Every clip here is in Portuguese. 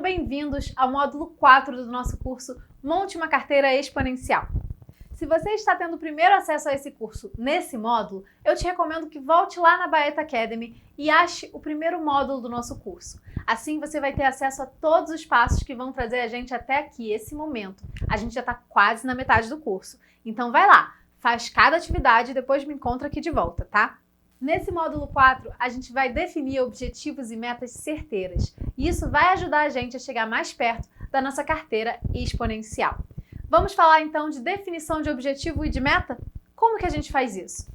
Sejam bem-vindos ao módulo 4 do nosso curso Monte uma Carteira Exponencial. Se você está tendo o primeiro acesso a esse curso nesse módulo, eu te recomendo que volte lá na Baeta Academy e ache o primeiro módulo do nosso curso. Assim você vai ter acesso a todos os passos que vão trazer a gente até aqui, esse momento. A gente já está quase na metade do curso. Então vai lá, faz cada atividade e depois me encontra aqui de volta, tá? Nesse módulo 4, a gente vai definir objetivos e metas certeiras. E isso vai ajudar a gente a chegar mais perto da nossa carteira exponencial. Vamos falar então de definição de objetivo e de meta? Como que a gente faz isso?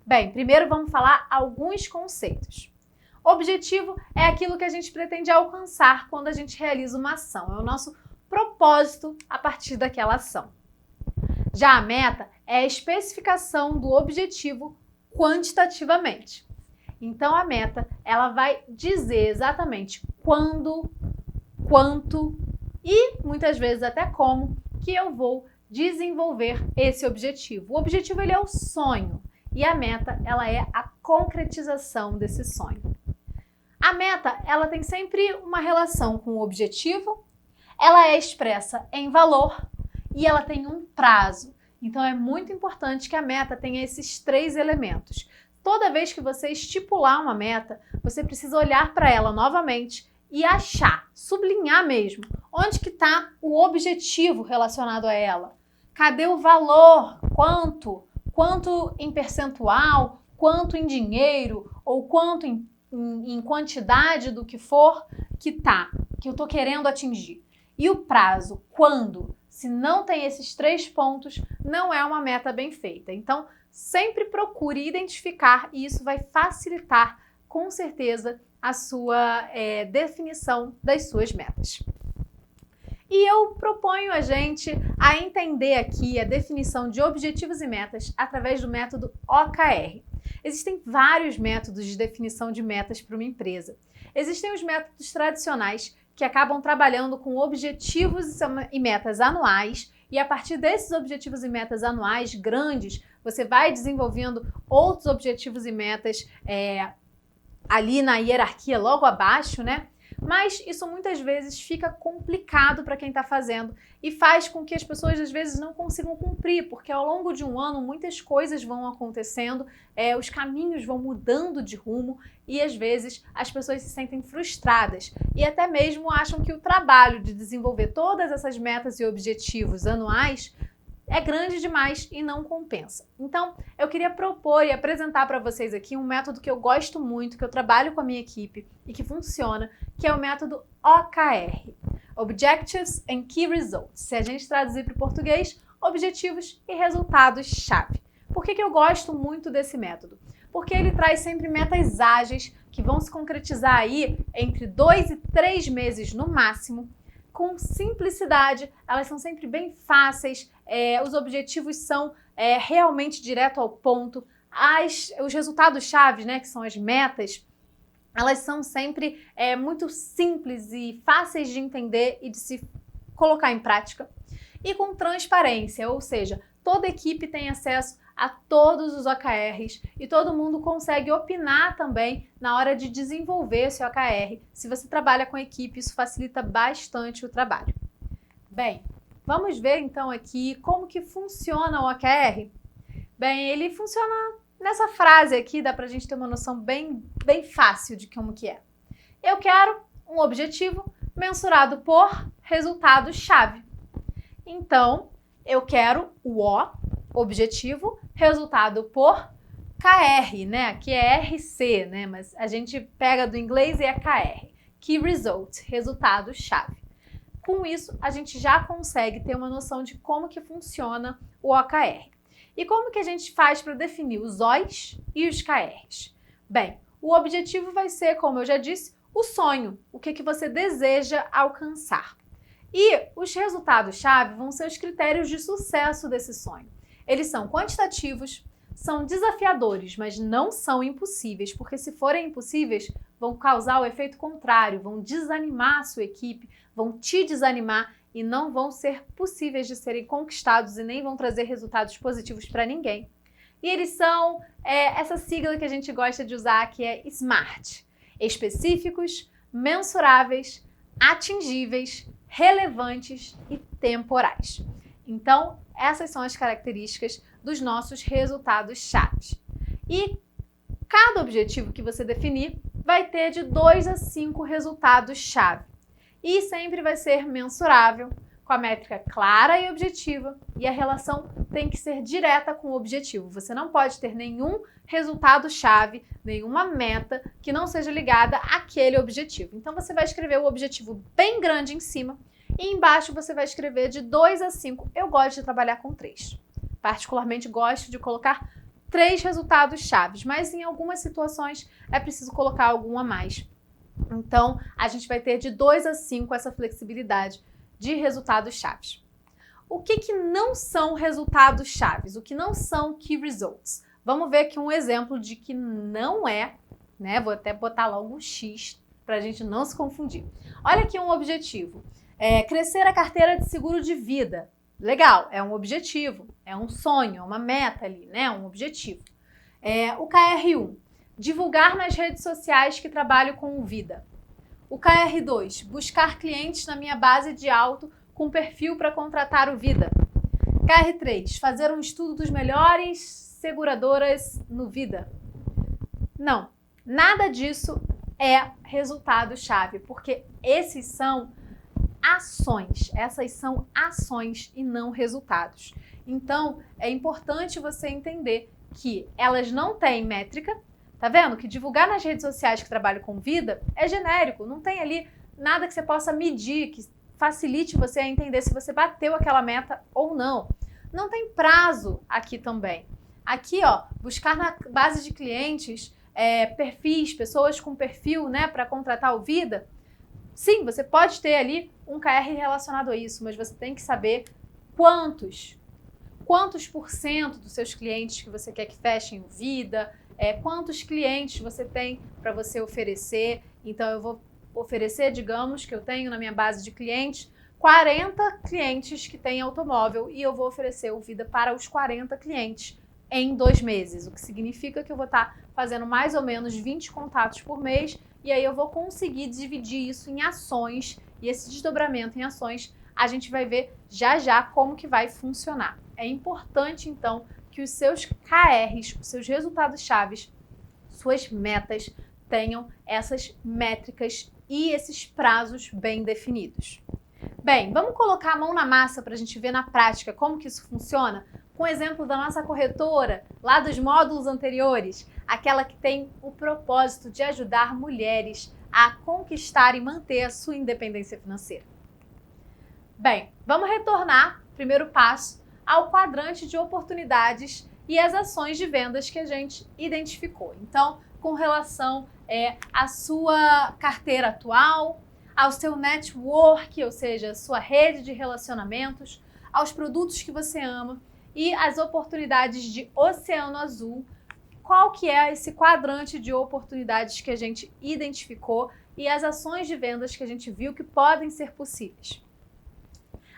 Bem, primeiro vamos falar alguns conceitos. Objetivo é aquilo que a gente pretende alcançar quando a gente realiza uma ação. É o nosso propósito a partir daquela ação. Já a meta é a especificação do objetivo quantitativamente. Então a meta, ela vai dizer exatamente quando, quanto e muitas vezes até como que eu vou desenvolver esse objetivo. O objetivo ele é o sonho e a meta ela é a concretização desse sonho. A meta ela tem sempre uma relação com o objetivo, ela é expressa em valor e ela tem um prazo. Então é muito importante que a meta tenha esses três elementos. Toda vez que você estipular uma meta, você precisa olhar para ela novamente e achar, sublinhar mesmo, onde que está o objetivo relacionado a ela. Cadê o valor? Quanto? Quanto em percentual? Quanto em dinheiro? Ou quanto em quantidade do que for que eu estou querendo atingir? E o prazo? Quando? Se não tem esses três pontos, não é uma meta bem feita. Então, sempre procure identificar e isso vai facilitar, com certeza, a sua definição das suas metas. E eu proponho a gente a entender aqui a definição de objetivos e metas através do método OKR. Existem vários métodos de definição de metas para uma empresa. Existem os métodos tradicionais, que acabam trabalhando com objetivos e metas anuais, e a partir desses objetivos e metas anuais grandes, você vai desenvolvendo outros objetivos e metas ali na hierarquia logo abaixo, né? Mas isso muitas vezes fica complicado para quem está fazendo e faz com que as pessoas às vezes não consigam cumprir, porque ao longo de um ano muitas coisas vão acontecendo, os caminhos vão mudando de rumo e às vezes as pessoas se sentem frustradas e até mesmo acham que o trabalho de desenvolver todas essas metas e objetivos anuais é grande demais e não compensa. Então, eu queria propor e apresentar para vocês aqui um método que eu gosto muito, que eu trabalho com a minha equipe e que funciona, que é o método OKR, Objectives and Key Results. Se a gente traduzir para o português, objetivos e resultados-chave. Por que eu gosto muito desse método? Porque ele traz sempre metas ágeis que vão se concretizar aí entre 2 e 3 meses no máximo, com simplicidade, elas são sempre bem fáceis, os objetivos são realmente direto ao ponto, os resultados-chave, né, que são as metas, elas são sempre muito simples e fáceis de entender e de se colocar em prática. E com transparência, ou seja, toda equipe tem acesso a todos os OKRs e todo mundo consegue opinar também na hora de desenvolver esse OKR. Se você trabalha com equipe, isso facilita bastante o trabalho. Bem, vamos ver então aqui como que funciona o OKR. Bem, ele funciona nessa frase aqui, dá pra gente ter uma noção bem fácil de como que é. Eu quero um objetivo mensurado por resultado-chave. Então, eu quero o O, objetivo, resultado por KR, né? Aqui é RC, né? Mas a gente pega do inglês e é KR. Key Result, resultado-chave. Com isso, a gente já consegue ter uma noção de como que funciona o OKR. E como que a gente faz para definir os Os e os KRs? Bem, o objetivo vai ser, como eu já disse, o sonho, o que você deseja alcançar. E os resultados-chave vão ser os critérios de sucesso desse sonho. Eles são quantitativos, são desafiadores, mas não são impossíveis, porque se forem impossíveis, vão causar o efeito contrário, vão desanimar a sua equipe, vão te desanimar e não vão ser possíveis de serem conquistados e nem vão trazer resultados positivos para ninguém. E eles são essa sigla que a gente gosta de usar, que é SMART. Específicos, mensuráveis, atingíveis, relevantes e temporais. Então, essas são as características dos nossos resultados-chave. E cada objetivo que você definir vai ter de 2 a 5 resultados-chave. E sempre vai ser mensurável, com a métrica clara e objetiva, e a relação tem que ser direta com o objetivo. Você não pode ter nenhum resultado-chave, nenhuma meta que não seja ligada àquele objetivo. Então você vai escrever o objetivo bem grande em cima e embaixo você vai escrever de 2 a 5. Eu gosto de trabalhar com 3. Particularmente gosto de colocar 3 resultados-chave, mas em algumas situações é preciso colocar algum a mais. Então, a gente vai ter de 2 a 5 essa flexibilidade de resultados-chave. O que não são resultados-chave? O que não são key results? Vamos ver aqui um exemplo de que não é, né? Vou até botar logo um X para a gente não se confundir. Olha aqui um objetivo. Crescer a carteira de seguro de vida. Legal, é um objetivo, é um sonho, é uma meta ali, né? Um objetivo. O KR1, divulgar nas redes sociais que trabalho com vida. O KR2, buscar clientes na minha base de auto com perfil para contratar o Vida. KR3, fazer um estudo dos melhores seguradoras no Vida. Não, nada disso é resultado-chave, porque esses são ações, essas são ações e não resultados. Então, é importante você entender que elas não têm métrica. Tá vendo? Que divulgar nas redes sociais que trabalho com vida é genérico, não tem ali nada que você possa medir, que facilite você a entender se você bateu aquela meta ou não. Não tem prazo aqui também. Aqui, ó, buscar na base de clientes, perfis, pessoas com perfil, né, para contratar o Vida. Sim, você pode ter ali um KR relacionado a isso, mas você tem que saber quantos % dos seus clientes que você quer que fechem o Vida, quantos clientes você tem para você oferecer. Então, eu vou oferecer, digamos, que eu tenho na minha base de clientes 40 clientes que têm automóvel e eu vou oferecer o Vida para os 40 clientes em 2 meses, o que significa que eu vou estar fazendo mais ou menos 20 contatos por mês e aí eu vou conseguir dividir isso em ações e esse desdobramento em ações a gente vai ver já já como que vai funcionar. É importante, então, que os seus KRs, os seus resultados-chave, suas metas, tenham essas métricas e esses prazos bem definidos. Bem, vamos colocar a mão na massa para a gente ver na prática como que isso funciona? Com o exemplo da nossa corretora, lá dos módulos anteriores, aquela que tem o propósito de ajudar mulheres a conquistar e manter a sua independência financeira. Bem, vamos retornar, primeiro passo, ao quadrante de oportunidades e as ações de vendas que a gente identificou. Então, com relação à sua carteira atual, ao seu network, ou seja, a sua rede de relacionamentos, aos produtos que você ama e as oportunidades de oceano azul, qual que é esse quadrante de oportunidades que a gente identificou e as ações de vendas que a gente viu que podem ser possíveis.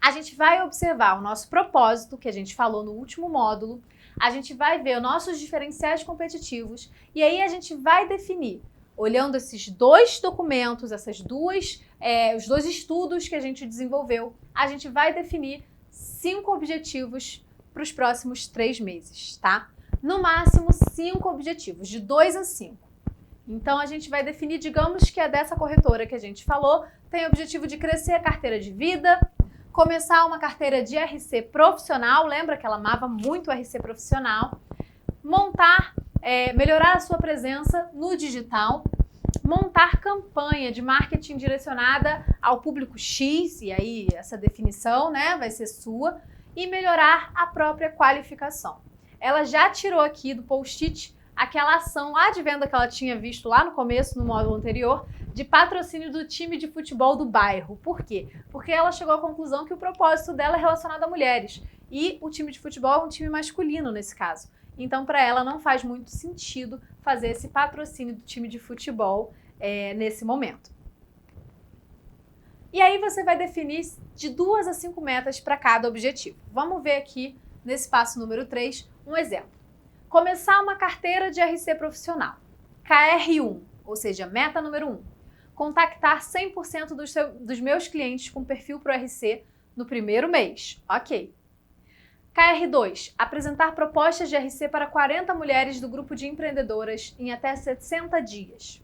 A gente vai observar o nosso propósito, que a gente falou no último módulo, a gente vai ver os nossos diferenciais competitivos e aí a gente vai definir, olhando esses 2 documentos, os 2 estudos que a gente desenvolveu, a gente vai definir 5 objetivos para os próximos 3 meses, tá? No máximo 5 objetivos, de 2 a 5. Então a gente vai definir, digamos que a dessa corretora que a gente falou, tem o objetivo de crescer a carteira de vida, começar uma carteira de RC profissional, lembra que ela amava muito o RC profissional, melhorar a sua presença no digital, montar campanha de marketing direcionada ao público X, e aí essa definição, né, vai ser sua, e melhorar a própria qualificação. Ela já tirou aqui do post-it aquela ação lá de venda que ela tinha visto lá no começo, no módulo anterior, de patrocínio do time de futebol do bairro. Por quê? Porque ela chegou à conclusão que o propósito dela é relacionado a mulheres. E o time de futebol é um time masculino nesse caso. Então, para ela, não faz muito sentido fazer esse patrocínio do time de futebol nesse momento. E aí você vai definir de 2 a 5 metas para cada objetivo. Vamos ver aqui, nesse passo número 3, um exemplo. Começar uma carteira de RC profissional. KR1, ou seja, meta número 1. contactar 100% dos meus clientes com perfil para o RC no primeiro mês. Ok. KR2, apresentar propostas de RC para 40 mulheres do grupo de empreendedoras em até 60 dias.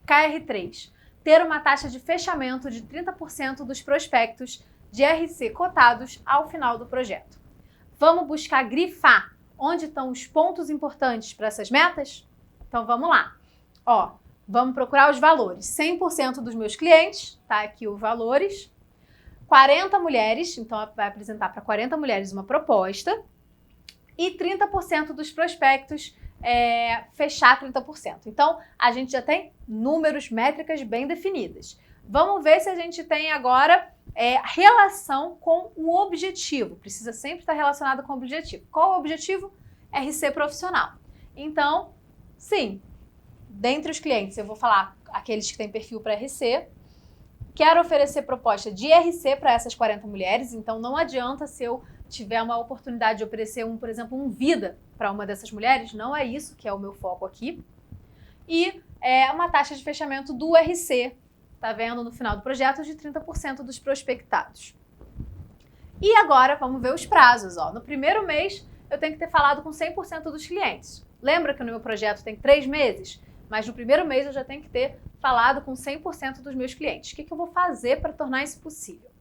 KR3, ter uma taxa de fechamento de 30% dos prospectos de RC cotados ao final do projeto. Vamos buscar grifar onde estão os pontos importantes para essas metas? Então vamos lá. Ó, vamos procurar os valores. 100% dos meus clientes, tá aqui os valores. 40 mulheres, então vai apresentar para 40 mulheres uma proposta. E 30% dos prospectos, fechar 30%. Então, a gente já tem números, métricas bem definidas. Vamos ver se a gente tem agora relação com o objetivo. Precisa sempre estar relacionado com o objetivo. Qual o objetivo? RC profissional. Então, sim, dentre os clientes, eu vou falar aqueles que têm perfil para RC. Quero oferecer proposta de RC para essas 40 mulheres, então não adianta se eu tiver uma oportunidade de oferecer, por exemplo, um vida para uma dessas mulheres, não é isso que é o meu foco aqui. E uma taxa de fechamento do RC, tá vendo, no final do projeto, de 30% dos prospectados. E agora, vamos ver os prazos. Ó. No primeiro mês, eu tenho que ter falado com 100% dos clientes. Lembra que no meu projeto tem 3 meses? Mas no primeiro mês eu já tenho que ter falado com 100% dos meus clientes. O que eu vou fazer para tornar isso possível?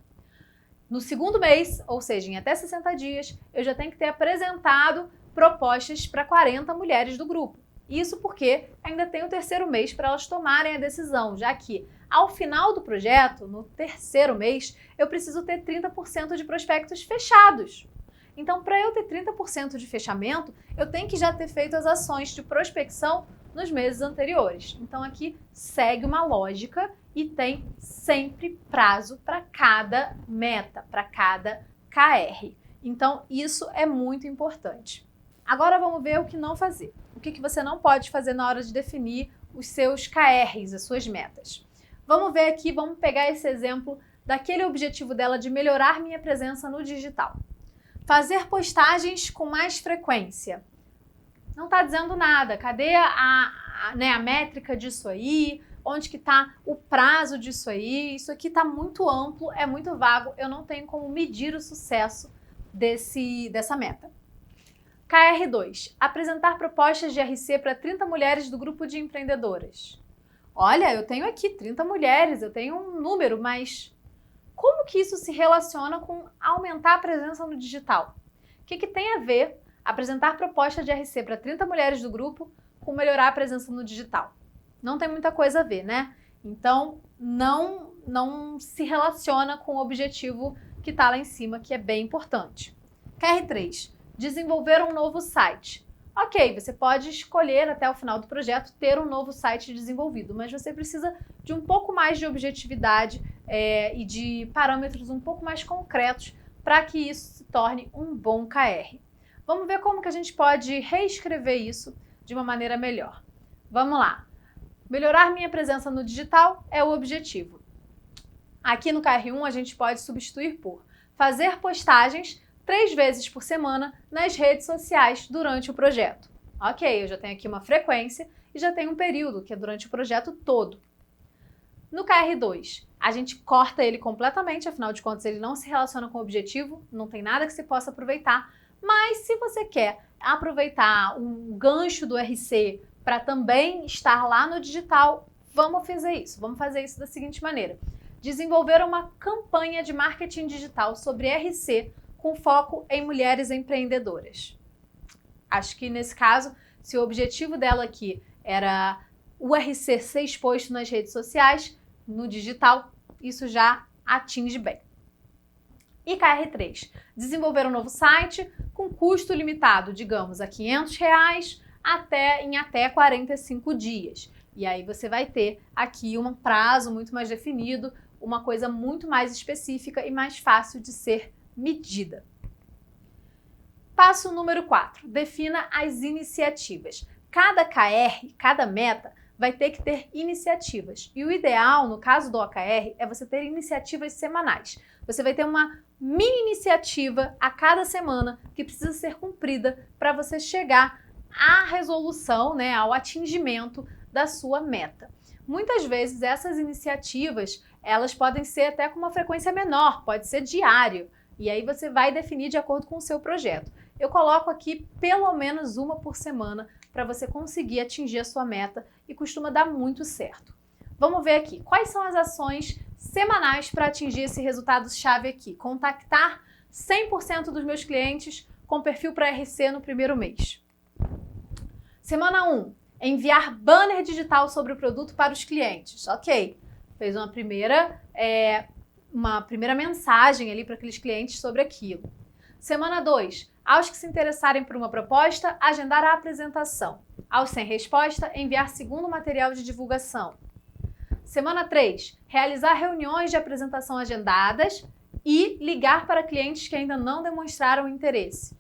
No segundo mês, ou seja, em até 60 dias, eu já tenho que ter apresentado propostas para 40 mulheres do grupo. Isso porque ainda tem o terceiro mês para elas tomarem a decisão, já que ao final do projeto, no terceiro mês, eu preciso ter 30% de prospectos fechados. Então, para eu ter 30% de fechamento, eu tenho que já ter feito as ações de prospecção nos meses anteriores. Então aqui segue uma lógica e tem sempre prazo para cada meta, para cada KR. Então isso é muito importante. Agora vamos ver o que não fazer. O que você não pode fazer na hora de definir os seus KRs, as suas metas. Vamos ver aqui, vamos pegar esse exemplo daquele objetivo dela de melhorar minha presença no digital. Fazer postagens com mais frequência. Não está dizendo nada. Cadê a métrica disso aí? Onde que está o prazo disso aí? Isso aqui está muito amplo, é muito vago. Eu não tenho como medir o sucesso dessa meta. KR2. Apresentar propostas de RC para 30 mulheres do grupo de empreendedoras. Olha, eu tenho aqui 30 mulheres, eu tenho um número, mas como que isso se relaciona com aumentar a presença no digital? O que tem a ver apresentar proposta de RC para 30 mulheres do grupo com melhorar a presença no digital? Não tem muita coisa a ver, né? Então, não se relaciona com o objetivo que está lá em cima, que é bem importante. KR3. Desenvolver um novo site. Ok, você pode escolher até o final do projeto ter um novo site desenvolvido, mas você precisa de um pouco mais de objetividade e de parâmetros um pouco mais concretos para que isso se torne um bom KR. Vamos ver como que a gente pode reescrever isso de uma maneira melhor. Vamos lá. Melhorar minha presença no digital é o objetivo. Aqui no KR1 a gente pode substituir por fazer postagens 3 vezes por semana nas redes sociais durante o projeto. Ok, eu já tenho aqui uma frequência e já tenho um período, que é durante o projeto todo. No KR2, a gente corta ele completamente, afinal de contas ele não se relaciona com o objetivo, não tem nada que se possa aproveitar. Mas se você quer aproveitar um gancho do RC para também estar lá no digital, vamos fazer isso. Vamos fazer isso da seguinte maneira. Desenvolver uma campanha de marketing digital sobre RC com foco em mulheres empreendedoras. Acho que nesse caso, se o objetivo dela aqui era o RC ser exposto nas redes sociais, no digital, isso já atinge bem. E KR3, desenvolver um novo site com custo limitado, digamos, a R$500 em até 45 dias. E aí você vai ter aqui um prazo muito mais definido, uma coisa muito mais específica e mais fácil de ser medida. Passo número 4, defina as iniciativas. Cada KR, cada meta, vai ter que ter iniciativas. E o ideal, no caso do OKR, é você ter iniciativas semanais. Você vai ter uma mini iniciativa a cada semana que precisa ser cumprida para você chegar à resolução, ao atingimento da sua meta. Muitas vezes essas iniciativas, elas podem ser até com uma frequência menor, pode ser diário, e aí você vai definir de acordo com o seu projeto. Eu coloco aqui pelo menos uma por semana para você conseguir atingir a sua meta e costuma dar muito certo. Vamos ver aqui, quais são as ações semanais para atingir esse resultado-chave aqui? Contactar 100% dos meus clientes com perfil para RC no primeiro mês. Semana 1, enviar banner digital sobre o produto para os clientes. Ok, fez uma primeira mensagem ali para aqueles clientes sobre aquilo. Semana 2, aos que se interessarem por uma proposta, agendar a apresentação. Aos sem resposta, enviar segundo material de divulgação. Semana 3, realizar reuniões de apresentação agendadas e ligar para clientes que ainda não demonstraram interesse.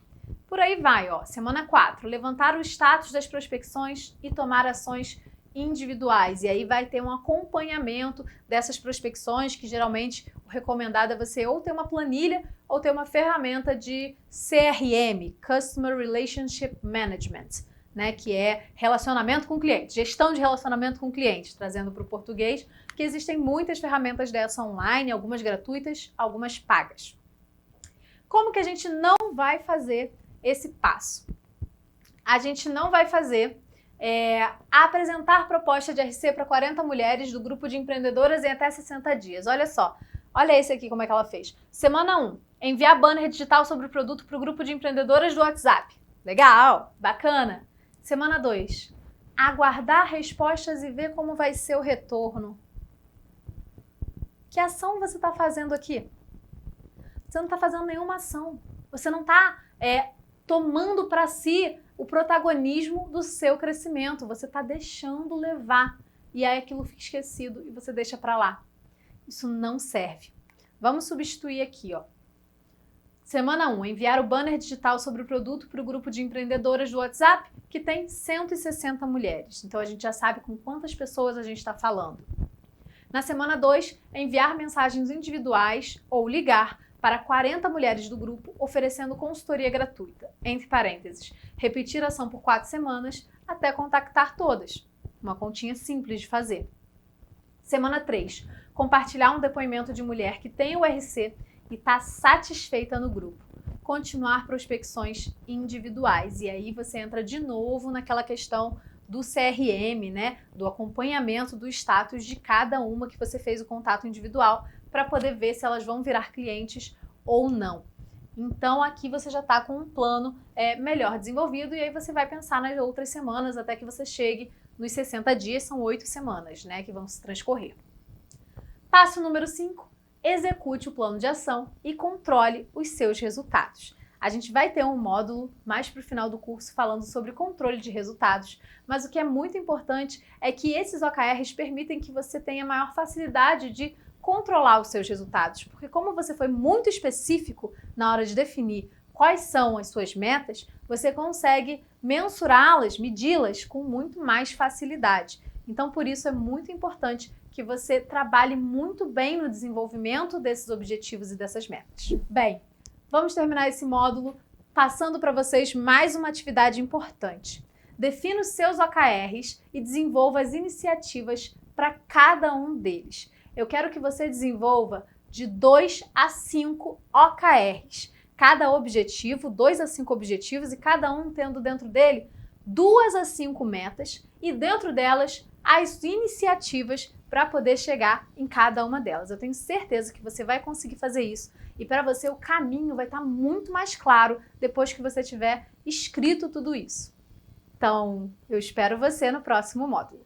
Por aí vai, ó. Semana 4, levantar o status das prospecções e tomar ações individuais. E aí vai ter um acompanhamento dessas prospecções, que geralmente o recomendado é você ou ter uma planilha ou ter uma ferramenta de CRM, Customer Relationship Management, né, que é relacionamento com cliente, gestão de relacionamento com cliente, trazendo para o português, que existem muitas ferramentas dessa online, algumas gratuitas, algumas pagas. Como que a gente não vai fazer esse passo? A gente não vai fazer apresentar proposta de RC para 40 mulheres do grupo de empreendedoras em até 60 dias. Olha só, olha esse aqui como é que ela fez. Semana 1, enviar banner digital sobre o produto para o grupo de empreendedoras do WhatsApp. Legal, bacana. Semana 2, aguardar respostas e ver como vai ser o retorno. Que ação você está fazendo aqui? Você não está fazendo nenhuma ação. Você não está tomando para si o protagonismo do seu crescimento. Você está deixando levar. E aí aquilo fica esquecido e você deixa para lá. Isso não serve. Vamos substituir aqui, ó. Semana 1, enviar o banner digital sobre o produto para o grupo de empreendedoras do WhatsApp, que tem 160 mulheres. Então a gente já sabe com quantas pessoas a gente está falando. Na semana 2, enviar mensagens individuais ou ligar para 40 mulheres do grupo, oferecendo consultoria gratuita. Entre parênteses, repetir a ação por 4 semanas até contactar todas. Uma continha simples de fazer. Semana 3, compartilhar um depoimento de mulher que tem o RC e está satisfeita no grupo. Continuar prospecções individuais. E aí você entra de novo naquela questão do CRM, né? Do acompanhamento do status de cada uma que você fez o contato individual para poder ver se elas vão virar clientes ou não. Então aqui você já está com um plano melhor desenvolvido e aí você vai pensar nas outras semanas até que você chegue nos 60 dias, são 8 semanas, né? Que vão se transcorrer. Passo número 5. Execute o plano de ação e controle os seus resultados. A gente vai ter um módulo mais para o final do curso falando sobre controle de resultados, mas o que é muito importante é que esses OKRs permitem que você tenha maior facilidade de controlar os seus resultados, porque como você foi muito específico na hora de definir quais são as suas metas, você consegue mensurá-las, medi-las com muito mais facilidade. Então, por isso é muito importante que você trabalhe muito bem no desenvolvimento desses objetivos e dessas metas. Bem, vamos terminar esse módulo passando para vocês mais uma atividade importante. Defina os seus OKRs e desenvolva as iniciativas para cada um deles. Eu quero que você desenvolva de 2 a 5 OKRs. Cada objetivo, 2 a 5 objetivos e cada um tendo dentro dele 2 a 5 metas e dentro delas as iniciativas para poder chegar em cada uma delas. Eu tenho certeza que você vai conseguir fazer isso e para você o caminho vai estar muito mais claro depois que você tiver escrito tudo isso. Então, eu espero você no próximo módulo.